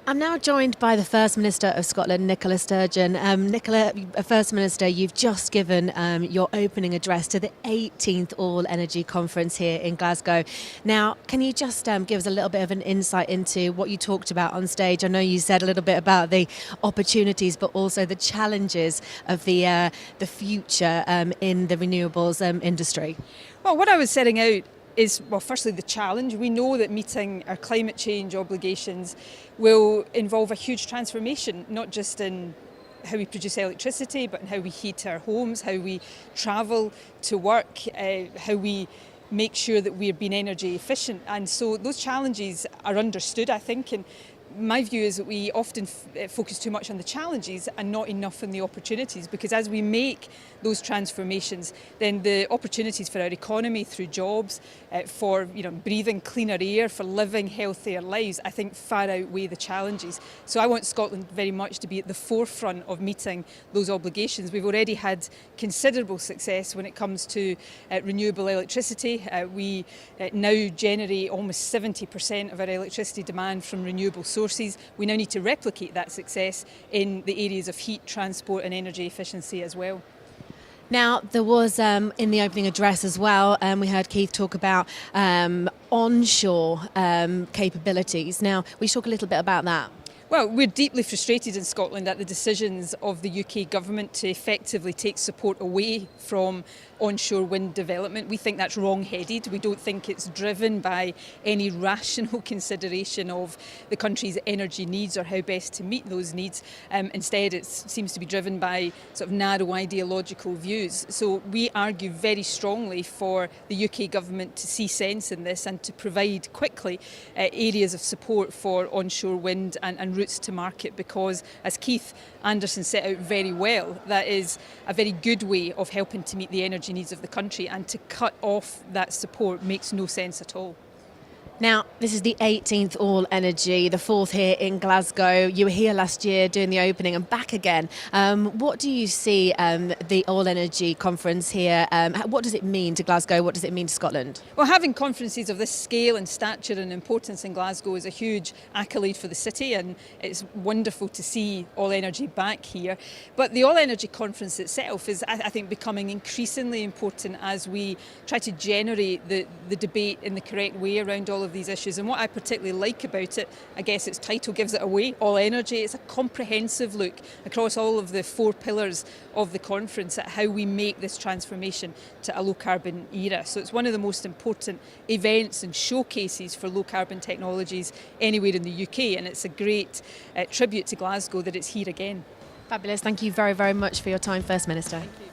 I'm now joined by the First Minister of Scotland, Nicola Sturgeon. Nicola, First Minister, you've just given your opening address to the 18th All Energy Conference here in Glasgow. Now, can you just give us a little bit of an insight into what you talked about on stage? I know you said a little bit about the opportunities, but also the challenges of the future in the renewables industry. Well, what I was setting out is, well, firstly, the challenge. We know that meeting our climate change obligations will involve a huge transformation, not just in how we produce electricity, but in how we heat our homes, how we travel to work, how we make sure that we're being energy efficient. And so those challenges are understood, I think. And my view is that we often focus too much on the challenges and not enough on the opportunities, because as we make those transformations, then the opportunities for our economy through jobs, for breathing cleaner air, for living healthier lives, I think far outweigh the challenges. So I want Scotland very much to be at the forefront of meeting those obligations. We've already had considerable success when it comes to renewable electricity. We now generate almost 70% of our electricity demand from renewable sources. We now need to replicate that success in the areas of heat, transport and energy efficiency as well. Now, there was in the opening address as well, we heard Keith talk about onshore capabilities. Now, we should talk a little bit about that. Well, we're deeply frustrated in Scotland at the decisions of the UK government to effectively take support away from onshore wind development. We think that's wrong-headed. We don't think it's driven by any rational consideration of the country's energy needs or how best to meet those needs. Instead, it seems to be driven by sort of narrow ideological views. So we argue very strongly for the UK government to see sense in this and to provide quickly areas of support for onshore wind and routes to market, because, as Keith Anderson set out very well, that is a very good way of helping to meet the energy needs of the country, and to cut off that support makes no sense at all. Now, this is the 18th All Energy, the fourth here in Glasgow. You were here last year doing the opening and back again. What do you see the All Energy conference here? What does it mean to Glasgow? What does it mean to Scotland? Well, having conferences of this scale and stature and importance in Glasgow is a huge accolade for the city, and it's wonderful to see All Energy back here. But the All Energy conference itself is, I think, becoming increasingly important as we try to generate the debate in the correct way around all of these issues. And what I particularly like about it, I guess its title gives it away, All Energy. It's a comprehensive look across all of the four pillars of the conference at how we make this transformation to a low carbon era. So it's one of the most important events and showcases for low carbon technologies anywhere in the UK, and it's a great tribute to Glasgow that it's here again. Fabulous. Thank you very, very much for your time, First Minister. Thank you.